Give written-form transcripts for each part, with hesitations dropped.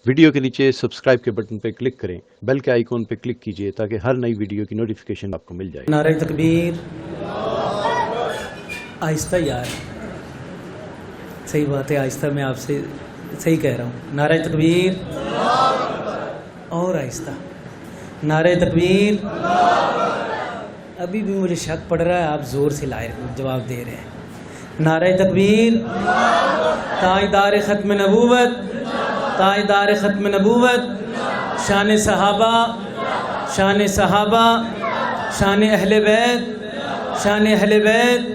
Video کے نیچے subscribe کے بٹن پہ کلک کریں، بیل کے آئیکن پہ کلک کیجئے تاکہ ہر نئی ویڈیو کی نوٹیفیکیشن آپ کو مل جائے۔ نعرہ تکبیر، آہستہ یار، صحیح بات ہے، آہستہ میں آپ سے صحیح کہہ رہا ہوں۔ نعرہ تکبیر اور آہستہ، نعرہ تکبیر۔ ابھی بھی مجھے شک پڑ رہا ہے، آپ زور سے لائے جواب دے رہے ہیں۔ نعرہ تکبیر، تاجدار ختم نبوت، تاجدار ختم نبوت، شان صحابہ، شان صحابہ، شان اہل بیت، شان اہل بیت،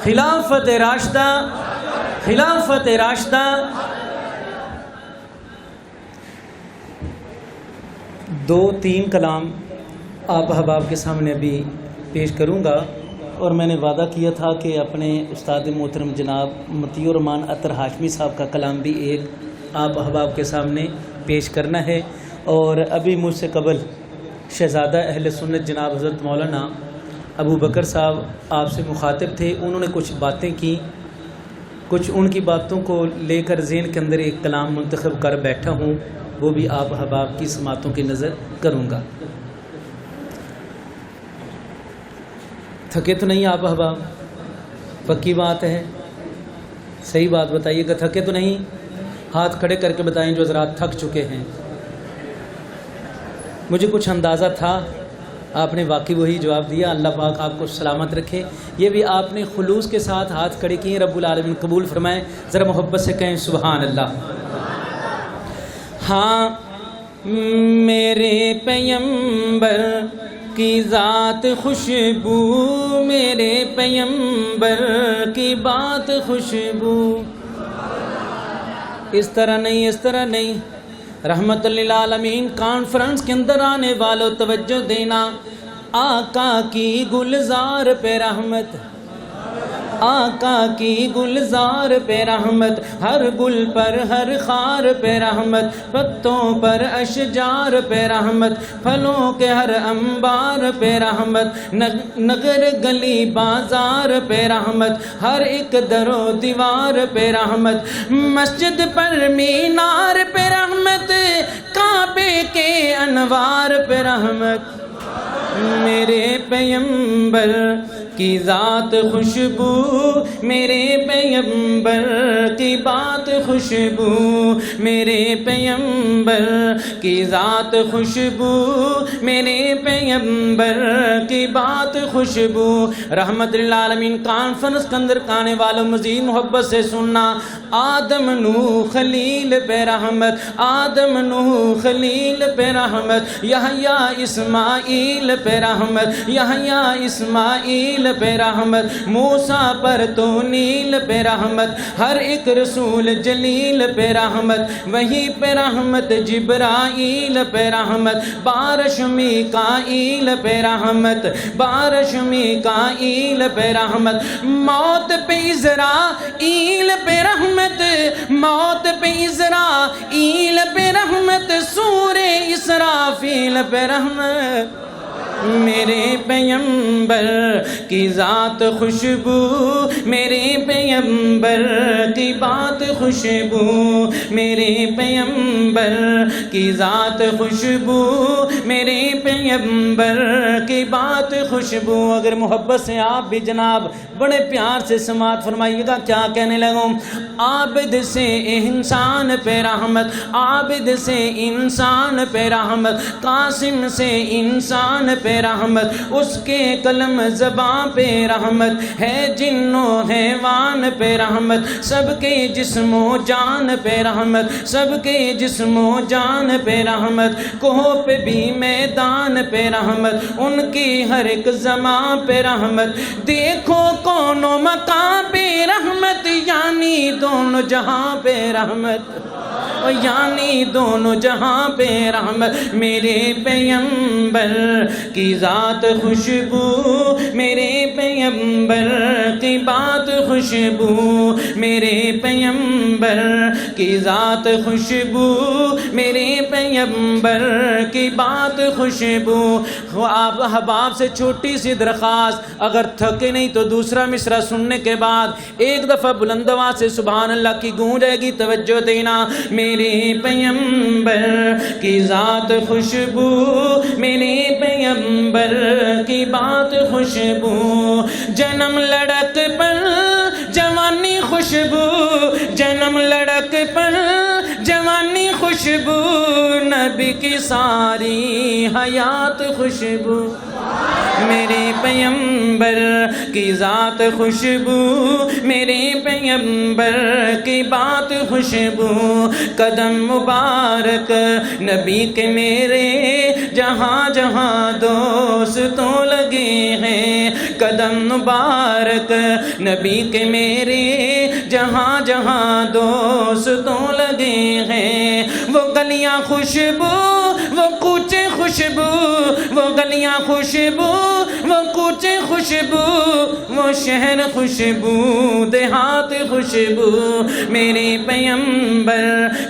خلافت راشدہ، خلافت راشدہ۔ دو تین کلام آپ احباب کے سامنے ابھی پیش کروں گا، اور میں نے وعدہ کیا تھا کہ اپنے استاد محترم جناب مطیع الرحمان عطر ہاشمی صاحب کا کلام بھی ایک آپ احباب کے سامنے پیش کرنا ہے۔ اور ابھی مجھ سے قبل شہزادہ اہل سنت جناب حضرت مولانا ابو بکر صاحب آپ سے مخاطب تھے، انہوں نے کچھ باتیں کی، کچھ ان کی باتوں کو لے کر ذہن کے اندر ایک کلام منتخب کر بیٹھا ہوں، وہ بھی آپ احباب کی سماعتوں کی نظر کروں گا۔ تھکے تو نہیں آپ احباب؟ پکی بات ہے، صحیح بات بتائیے گا، تھکے تو نہیں؟ ہاتھ کھڑے کر کے بتائیں جو حضرات تھک چکے ہیں۔ مجھے کچھ اندازہ تھا، آپ نے واقعی وہی جواب دیا، اللہ پاک آپ کو سلامت رکھے۔ یہ بھی آپ نے خلوص کے ساتھ ہاتھ کھڑے کیے، رب العالمین قبول فرمائے، ذرا محبت سے کہیں سبحان اللہ۔ ہاں میرے پیمبر کی ذات خوشبو، میرے پیمبر کی بات خوشبو، اس طرح نہیں، اس طرح نہیں۔ رحمت للعالمین کانفرنس کے اندر آنے والوں توجہ دینا، آقا کی گلزار پہ رحمت، آقا کی گلزار پہ رحمت، ہر گل پر ہر خار پہ رحمت، پتوں پر اشجار پہ رحمت، پھلوں کے ہر انبار پہ رحمت، نگر گلی بازار پہ رحمت، ہر ایک در و دیوار پہ رحمت، مسجد پر مینار پہ رحمت، کعبے کے انوار پہ رحمت۔ میرے پیمبر کی ذات خوشبو، میرے پیمبر کی بات خوشبو، میرے پیمبر کی ذات خوشبو، میرے پیمبر کی بات خوشبو۔ رحمت للعالمین کانفرنس کے اندر آنے والوں مزید محبت سے سننا، آدم نوح خلیل پہ رحمت، آدم نوح خلیل پہ رحمت، یحییٰ اسماعیل پہ رحمت، یحییٰ اسماعیل پہ رحمت، موسیٰ پر تو نیل پہ رحمت، ہر ایک رسول جلیل پہ رحمت، وہی پہ رحمت، جبرائیل پہ رحمت، بارش میکائیل پہ رحمت، بارش میکائیل پہ رحمت، موت پہ عزرائیل پہ رحمت، موت پہ عزرائیل پہ رحمت، سورہ اسرافیل پہ رحمت۔ میرے پیمبر کی ذات خوشبو، میرے پیمبر کی بات خوشبو، میرے پیمبر کی ذات خوشبو، میرے پیمبر کی بات خوشبو۔ اگر محبت سے آپ بھی جناب بڑے پیار سے سماعت فرمائیے گا، کیا کہنے لگوں؟ عابد سے انسان پہ رحمت، عابد سے انسان پہ رحمت، قاسم سے انسان پہ رحمت، اس کے قلم زباں پہ رحمت ہے، جن و حیوان پہ رحمت، سب کے جسم و جان پہ رحمت، سب کے جسم و جان پہ رحمت، کوہ پہ بھی میدان پہ رحمت، ان کی ہر ایک زمان پہ رحمت، دیکھو کون و مکان پہ رحمت، یعنی دونوں جہاں پہ رحمت، یعنی دونوں جہاں پہ رحمت۔ میرے پیمبر کی ذات خوشبو، میرے پیمبر کی بات خوشبو، میرے پیمبر کی ذات خوشبو، میرے پیمبر کی بات خوشبو۔ آپ احباب سے چھوٹی سی درخواست، اگر تھکے نہیں تو دوسرا مصرع سننے کے بعد ایک دفعہ بلند آواز سے سبحان اللہ کی گونج آئے گی، توجہ دینا۔ میرے پیغمبر کی ذات خوشبو، میرے پیغمبر کی بات خوشبو، جنم لڑک پر جوانی خوشبو، جنم لڑک پر جوانی خوشبو، نبی کی ساری حیات خوشبو، میرے پیغمبر کی ذات خوشبو، میرے پیغمبر کی بات خوشبو، قدم مبارک نبی کے میرے جہاں جہاں دوستوں لگے ہیں، قدم مبارک نبی کے میرے جہاں جہاں دوستوں لگے ہیں، وہ گلیاں خوشبو، وہ کوچے خوشبو، وہ گلیاں خوشبو، وہ کوچے خوشبو، وہ شہر خوشبو، دیہات خوشبو، میرے پیغمبر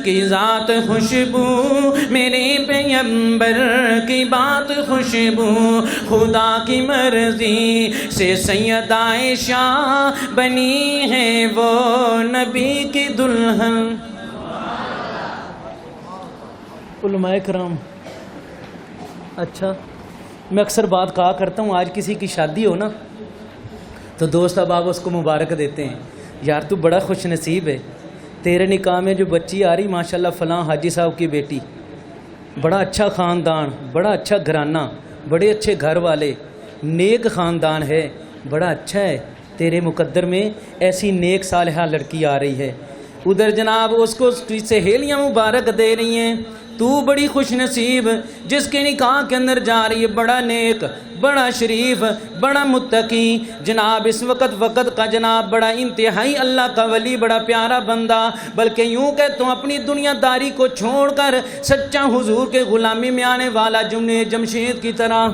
کی ذات خوشبو، میرے پیغمبر کی بات خوشبو، خدا کی مرضی سے سیدہ عائشہ بنی ہے وہ نبی کی دلہن۔ علماء کرام، اچھا میں اکثر بات کہا کرتا ہوں، آج کسی کی شادی ہو نا تو دوست احباب اس کو مبارک دیتے ہیں، یار تو بڑا خوش نصیب ہے، تیرے نکاح میں جو بچی آ رہی ماشاءاللہ فلاں حاجی صاحب کی بیٹی، بڑا اچھا خاندان، بڑا اچھا گھرانہ، بڑے اچھے گھر والے، نیک خاندان ہے، بڑا اچھا ہے، تیرے مقدر میں ایسی نیک صالحہ لڑکی آ رہی ہے۔ ادھر جناب اس کو سہیلیاں مبارک دے رہی ہیں، تو بڑی خوش نصیب جس کے نکاح کے اندر جا رہی ہے، بڑا نیک، بڑا شریف، بڑا متقی، جناب اس وقت کا جناب بڑا انتہائی اللہ کا ولی، بڑا پیارا بندہ، بلکہ یوں کہتا ہوں اپنی دنیا داری کو چھوڑ کر سچا حضور کے غلامی میں آنے والا جنید جمشید کی طرح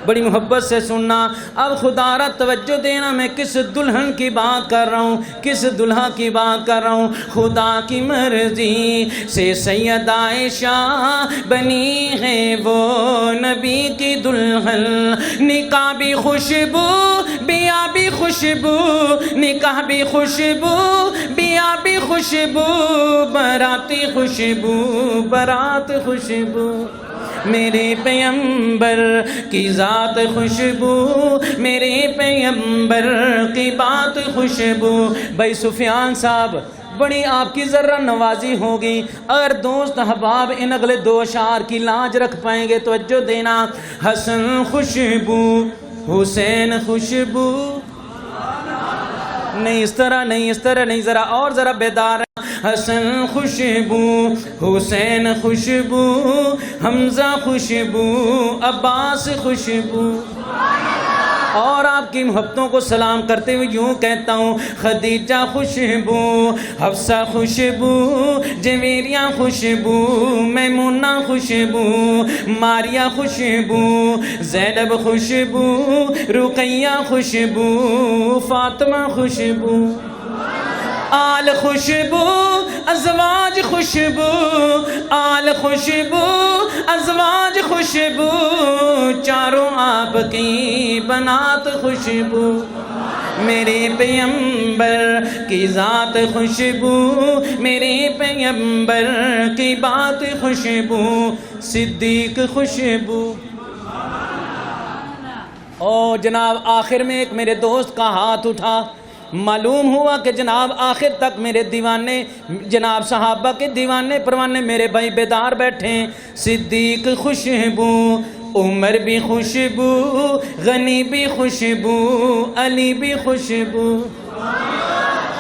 بڑی محبت سے سننا۔ اب خدا را توجہ دینا، میں کس دلہن کی بات کر رہا ہوں، کس دلہا کی بات کر رہا ہوں، خدا کی مرضی سے سیدہ عائشہ بنی ہے وہ نبی کی دلہن، نکاح بھی خوشبو، بیاہ بھی خوشبو، نکاح بھی خوشبو، بیاہ بھی خوشبو، باراتی خوشبو، بارات خوشبو، میرے پیغمبر کی ذات خوشبو، میرے پیغمبر کی بات خوشبو۔ بھائی سفیان صاحب بڑی آپ کی ذرہ نوازی ہوگی، اگر دوست احباب ان اگلے دو اشعار کی لاج رکھ پائیں گے توجہ دینا۔ حسن خوشبو، حسین خوشبو، نہیں اس طرح نہیں، اس طرح نہیں، ذرا اور ذرا بیدار۔ حسن خوشبو، حسین خوشبو، حمزہ خوشبو، عباس خوشبو، اور آپ کی محبتوں کو سلام کرتے ہوئے یوں کہتا ہوں، خدیجہ خوشبو، حفصہ خوشبو، جویریہ خوشبو، میمونہ خوشبو، ماریہ خوشبو، زینب خوشبو، رقیہ خوشبو، فاطمہ خوشبو، آل خوشبو، ازواج خوشبو، آل خوشبو، ازواج خوشبو، چاروں آپ کی بنات خوشبو، میرے پیغمبر کی ذات خوشبو، میرے پیغمبر کی بات خوشبو، صدیق خوشبو۔ اور جناب آخر میں ایک میرے دوست کا ہاتھ اٹھا، معلوم ہوا کہ جناب آخر تک میرے دیوانے، جناب صحابہ کے دیوانے پروانے میرے بھائی بیدار بیٹھے ہیں۔ صدیق خوشبو، عمر بھی خوشبو، غنی بھی خوشبو، علی بھی خوشبو،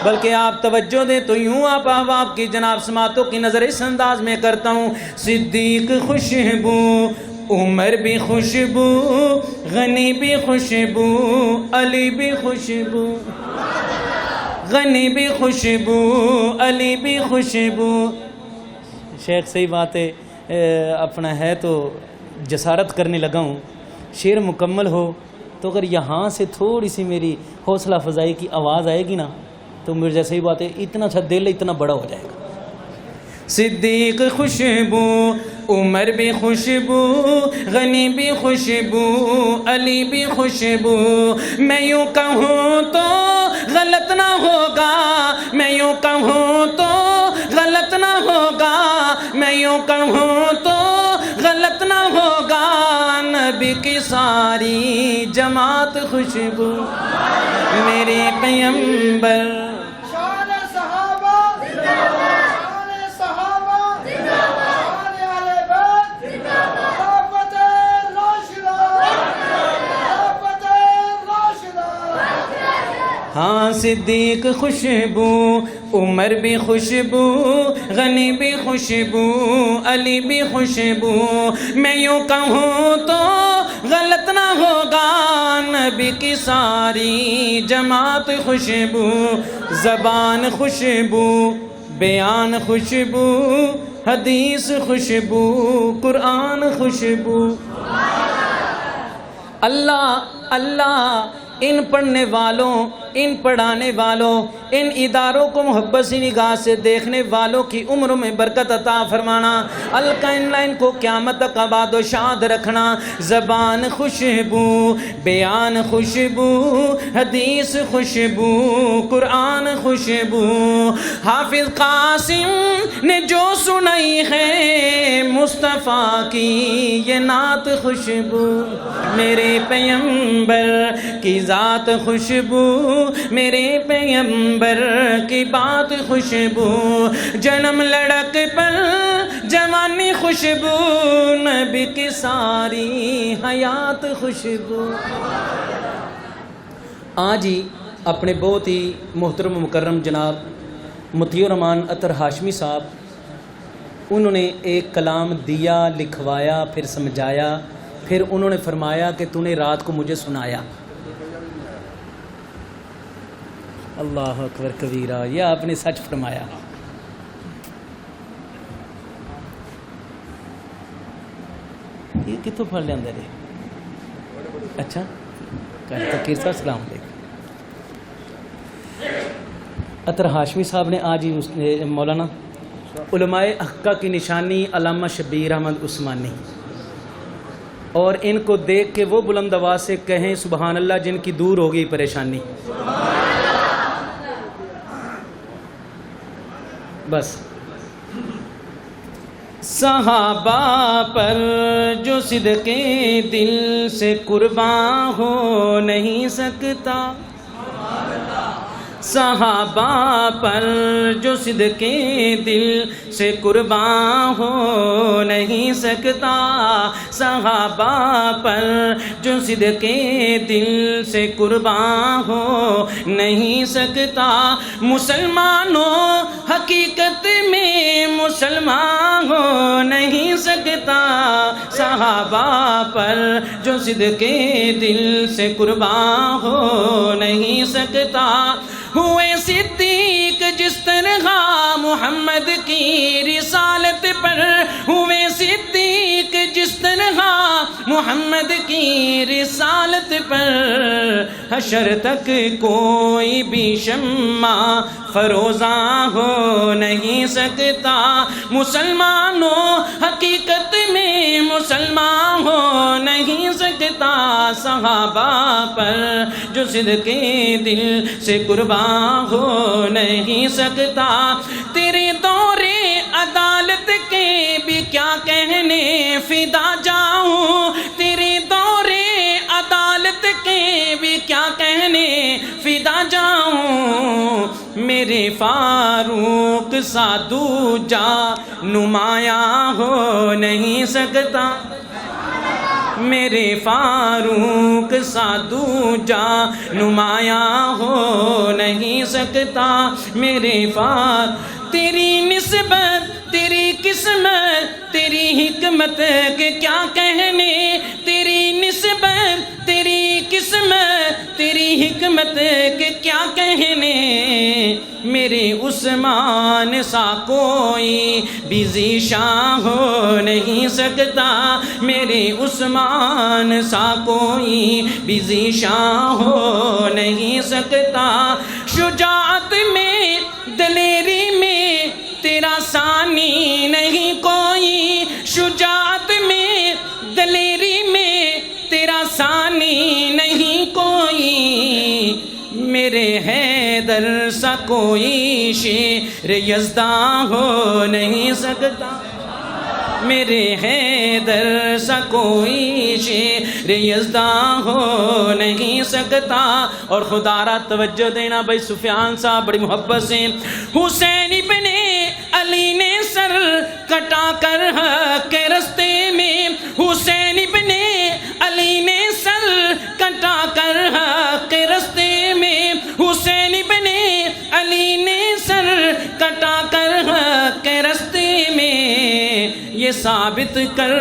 بلکہ آپ توجہ دیں تو یوں آپ احباب کی جناب سماعتوں کی نظر اس انداز میں کرتا ہوں، صدیق خوشبو، عمر بھی خوشبو، غنی بھی خوشبو، علی بھی خوشبو، غنی بھی خوشبو، علی بھی خوشبو۔ شیخ صحیح بات ہے، اپنا ہے تو جسارت کرنے لگا ہوں، شعر مکمل ہو تو اگر یہاں سے تھوڑی سی میری حوصلہ افزائی کی آواز آئے گی نا تو مرزا صحیح بات ہے اتنا سا دل اتنا بڑا ہو جائے گا۔ صدیق خوشبو، عمر بھی خوشبو، غنی بھی خوشبو، علی بھی خوشبو، میں یوں کہوں تو غلط نہ ہوگا، میں یوں کہوں تو غلط نہ میں یوں کہوں تو غلط نہ ہوگا، نبی کی ساری جماعت خوشبو میرے پیغمبر. شان صحابہ زندہ باد، شان صحابہ زندہ باد، شان اہل بیت زندہ باد، خلافت راشدہ، خلافت راشدہ. ہاں صدیق خوشبو، عمر بھی خوشبو، غنی بھی خوشبو، علی بھی خوشبو. میں یوں کہوں تو غلط نہ ہوگا، نبی کی ساری جماعت خوشبو. زبان خوشبو، بیان خوشبو، حدیث خوشبو، قرآن خوشبو. اللہ اللہ ان پڑھنے والوں، ان پڑھانے والوں، ان اداروں کو محبت سی نگاہ سے دیکھنے والوں کی عمر میں برکت عطا فرمانا. القائنہ ان کو قیامت تک آباد و شاد رکھنا. زبان خوشبو، بیان خوشبو، حدیث خوشبو، قرآن خوشبو. حافظ قاسم نے جو سنائی ہے مصطفیٰ کی یہ نعت خوشبو میرے پیغمبر کی ذات خوشبو، میرے پیغمبر کی بات خوشبو. جنم لڑک پر جوانی خوشبو، نبی کی ساری حیات خوشبو. آج ہی اپنے بہت ہی محترم و مکرم جناب مطیع الرحمان عطر ہاشمی صاحب، انہوں نے ایک کلام دیا، لکھوایا، پھر سمجھایا، پھر انہوں نے فرمایا کہ تو نے رات کو مجھے سنایا. اللہ اکبر کبیرہ، یہ آپ نے سچ فرمایا. یہ کتوں پڑھ لیا رہے؟ اچھا تقیر صاحب السلام علیکم. عطر ہاشمی صاحب نے آج ہی مولانا علماء حقہ کی نشانی علامہ شبیر احمد عثمانی، اور ان کو دیکھ کے وہ بلند آواز سے کہیں سبحان اللہ جن کی دور ہو گئی پریشانی. بس صحابہ پر جو صدقے دل سے قرباں ہو نہیں سکتا، صحابہ پر جو صدقے دل سے قرباں ہو نہیں سکتا، صحابہ پر جو صدقے دل سے قرباں ہو نہیں سکتا. مسلمانوں حقیقت میں مسلمان ہو نہیں سکتا، صحابہ پر جو صدقے دل سے قرباں ہو نہیں سکتا. ہوئے صدیق جس طرح محمد کی رسالت پر، ہوئے صدیق جس طرح محمد کی رسالت پر، حشر تک کوئی بھی شمع فروزاں ہو نہیں سکتا. مسلمانوں حقیقت میں مسلمان ہو نہیں سکتا، صحابہ پر جو صدقے دل سے قرباں ہو نہیں سکتا. تیرے دور عدالت کے بھی کیا کہنے فدا جاؤں، تیرے دور عدالت کے بھی کیا کہنے فدا جاؤں. میرے فاروق سا دوجا نمایاں ہو نہیں سکتا، میرے فاروق سا دوجا نمایاں ہو نہیں سکتا. میرے تیری نسبت، تیری قسمت، تیری حکمت کے کیا کہنے، تیری نسبت، تیری قسمت، تیری حکمت کے کیا کہنے. میرے عثمان سا کوئی بھی ذیشان ہو نہیں سکتا، میرے عثمان سا کوئی بھی ذیشان ہو نہیں سکتا. شجاعت میں، دلیری میں تیرا ثانی نہیں کوئی، شجاعت میں، دلیری میں تیرا ثانی نہیں کوئی. میرے حیدر سا کوئی شیر یزداں ہو نہیں سکتا. میرے حیدر سا کوئی شیر یزداں ہو نہیں سکتا. اور خدا را توجہ دینا بھائی سفیان صاحب بڑی محبت سے. حسین ابن علی نے سر کٹا کر حق کے رستے میں, حسین ابن علی نے سر کٹا کر حق کے رستے میں, حسین ابن علی نے سر کٹا کر حق کے رستے میں, یہ ثابت کر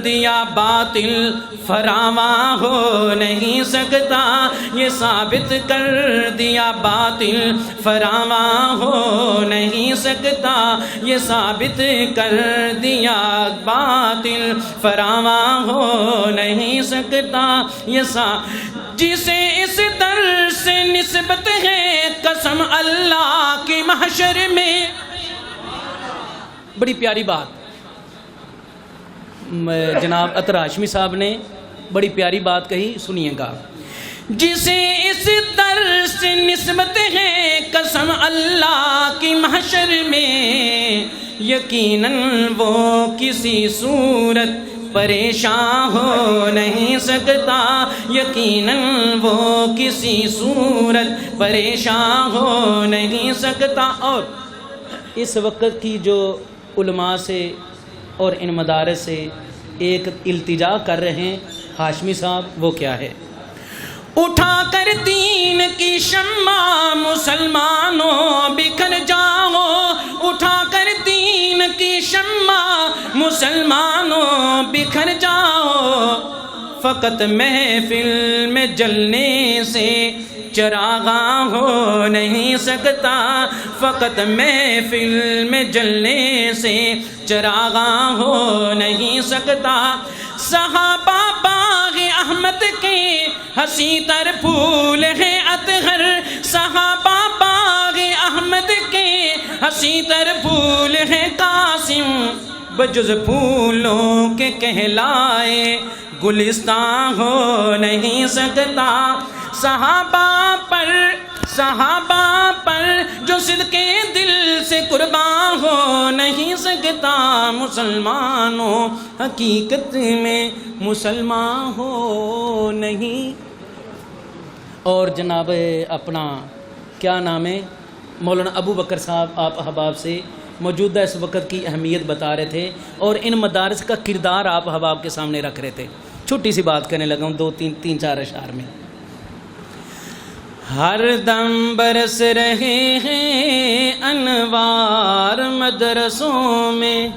دیا باطل فراواں ہو نہیں سکتا. یہ ثابت کر دیا باطل فراواں ہو نہیں سکتا. یہ ثابت کر دیا باطل فراواں ہو نہیں سکتا. جسے اس در سے نسبت ہے قسم اللہ کی محشر میں. بڑی پیاری بات جناب عطر ہاشمی صاحب نے بڑی پیاری بات کہی, سنیے گا. جسے اس در سے نسبت ہے قسم اللہ کی محشر میں, یقیناً وہ کسی صورت پریشان ہو نہیں سکتا. یقیناً وہ کسی صورت پریشان ہو نہیں سکتا. اور اس وقت کی جو علماء سے اور ان مدارس سے ایک التجا کر رہے ہیں ہاشمی صاحب, وہ کیا ہے؟ اٹھا کر دین کی شمع مسلمانوں بکھر جاؤ, اٹھا کر دین کی شمع مسلمانوں بکھر جاؤ. فقط محفل میں جلنے سے چراغاں ہو نہیں سکتا. فقط محفل میں جلنے سے چراغاں ہو نہیں سکتا. صحابہ باغ احمد کے ہنسی تر پھول ہیں اطہر, صحابہ باغ احمد کے ہنسی تر پھول ہیں قاسم, بجز پھولوں کے کہلائے گلستان ہو نہیں سکتا. صحابہ پر جو صدقے دل سے قربان ہو نہیں سکتا. مسلمانوں حقیقت میں مسلمان ہو نہیں. اور جناب اپنا کیا نام ہے مولانا ابو بکر صاحب آپ احباب سے موجودہ اس وقت کی اہمیت بتا رہے تھے اور ان مدارس کا کردار آپ احباب کے سامنے رکھ رہے تھے. چھوٹی سی بات کرنے لگا ہوں, تین چار اشعار میں. ہر دم برس رہے ہیں انوار مدرسوں میں,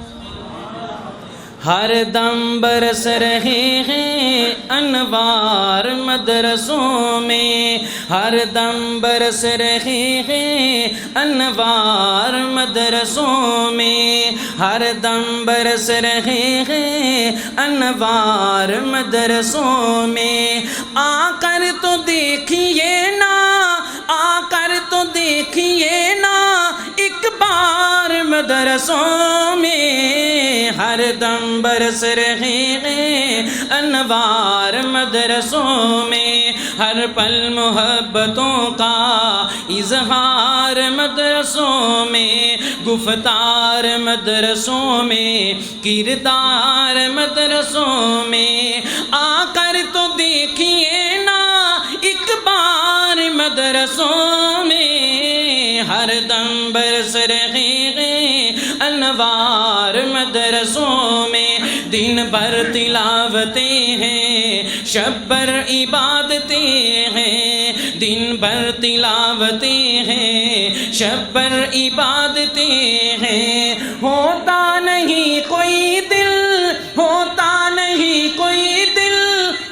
ہر دم برس رہے ہیں انوار مدرسوں میں, ہر دم برس رہے ہیں انوار مدرسوں میں, ہر دم برس رہے ہیں انوار مدرسوں میں. آ کر تو دیکھیے نا, آ کر تو دیکھیے نا ایک بار مدرسوں میں, ہر دم برس رہے ہیں انوار مدرسوں میں. ہر پل محبتوں کا اظہار مدرسوں میں, گفتار مدرسوں میں, کردار مدرسوں میں. آ کر تو دیکھیے نا ایک بار مدرسوں میں, ہر دم برس رہے ہیں انوار مدرسوں میں. دن بھر تلاوتیں ہیں, شب بھر عبادتیں ہیں, دن بھر تلاوتیں ہیں, شب بھر عبادتیں ہیں. ہوتا نہیں کوئی دل, ہوتا نہیں کوئی دل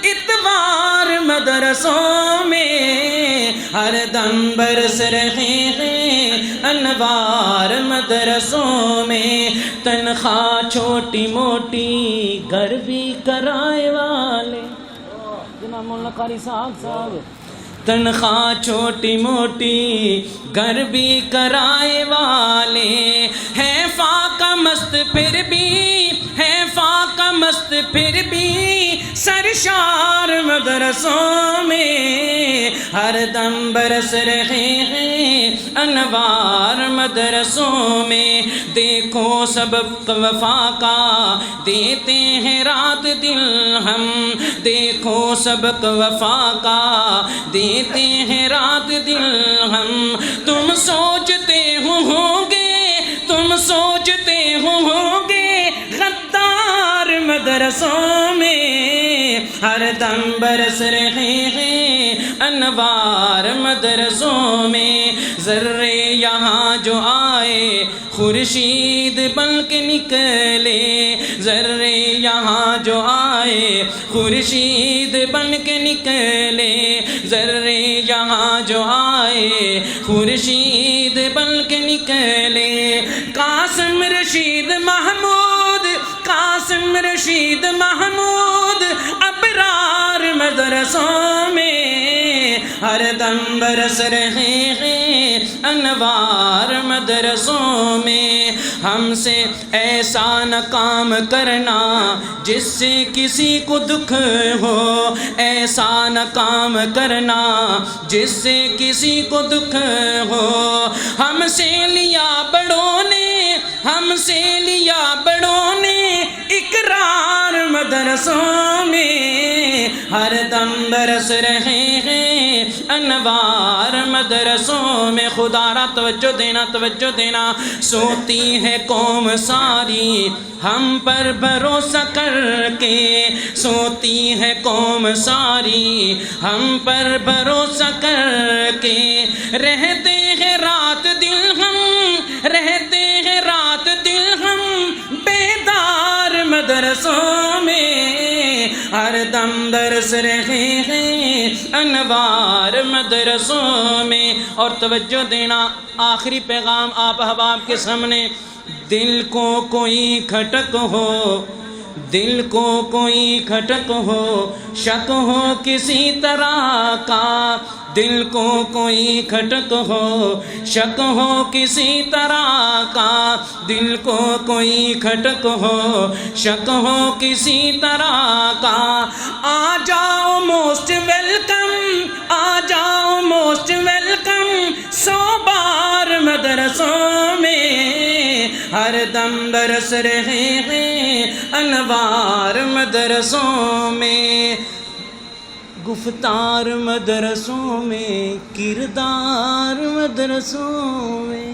اتوار مدرسوں میں, ہر دم برس رہے ہیں انوار مدرسوں میں. تنخواہ چھوٹی موٹی گھر بھی کرائے والے, جناب مولانا قاری صاحب, تنخواہ چھوٹی موٹی گھر بھی کرائے والے ہیں. فاقہ مست پھر بھی ہے, فاقہ مست پھر بھی سر نشار مدرسوں میں ہر دم برس رہے ہیں انوار مدرسوں میں دیکھو سبق وفا کا دیتے ہیں رات دل ہم دیکھو سبق وفا کا دیتے ہیں رات دل ہم تم سوچتے ہوں گے تم سوچتے ہوں گے غدار مدرسوں میں ہر دم برس رہے ہیں انوار مدرسوں میں ذرے یہاں جو آئے خورشید بن کے نکلے ذرے یہاں جو آئے خورشید بن کے نکلے ذرے یہاں جو آئے خورشید بن کے نکلے قاسم رشید محمود قاسم رشید محمود ابرار مدرسوں میں ہر دم برس رہے ہیں انوار مدرسوں میں ہم سے ایسا نہ کام کرنا جس سے کسی کو دکھ ہو ایسا نہ کام کرنا جس سے کسی کو دکھ ہو ہم سے لیا بڑوں نے ہم سے لیا بڑوں نے اقرار مدرسوں میں ہر دم برس رہے ہیں انوار مدرسوں میں خدا را توجہ دینا سوتی ہے قوم ساری ہم پر بھروسہ کر کے سوتی ہے قوم ساری ہم پر بھروسہ کر کے رہتے ہیں رات دل ہم رہتے ہیں رات دل ہم بیدار مدرسوں میں ہر دم برس رہے ہیں انوار مدرسوں میں اور توجہ دینا آخری پیغام آپ احباب کے سامنے دل کو کوئی کھٹک ہو دل کو کوئی کھٹک ہو شک ہو کسی طرح کا دل کو کوئی کھٹک ہو شک ہو کسی طرح کا دل کو کوئی کھٹک ہو شک ہو کسی طرح کا آ جاؤ موسٹ ویلکم آ جاؤ موسٹ ویلکم 100 بار مدرسوں میں ہر دم برس رہے ہیں انوار مدرسوں میں گفتار مدرسوں میں کردار مدرسوں میں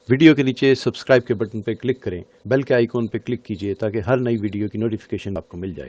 ویڈیو کے نیچے سبسکرائب کے بٹن پہ کلک کریں بیل کے آئیکن پہ کلک کیجئے تاکہ ہر نئی ویڈیو کی نوٹیفیکیشن آپ کو مل جائے